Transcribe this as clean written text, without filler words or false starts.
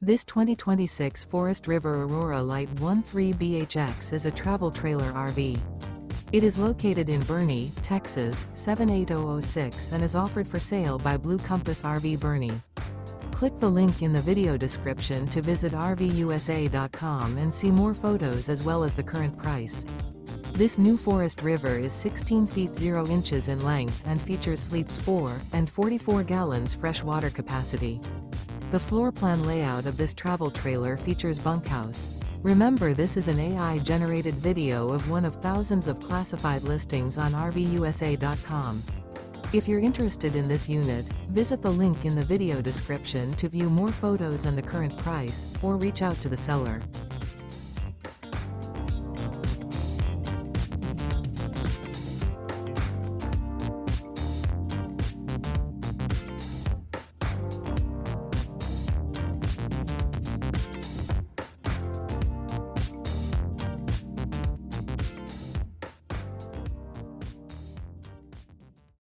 This 2026 Forest River Aurora Light 13BHX is a travel trailer RV. It is located in Boerne, Texas, 78006 and is offered for sale by Blue Compass RV Boerne. Click the link in the video description to visit RVUSA.com and see more photos as well as the current price. This new Forest River is 16 feet 0 inches in length and features sleeps 4 and 44 gallons fresh water capacity. The floor plan layout of this travel trailer features bunkhouse. Remember, this is an AI-generated video of one of thousands of classified listings on RVUSA.com. If you're interested in this unit, visit the link in the video description to view more photos and the current price, or reach out to the seller.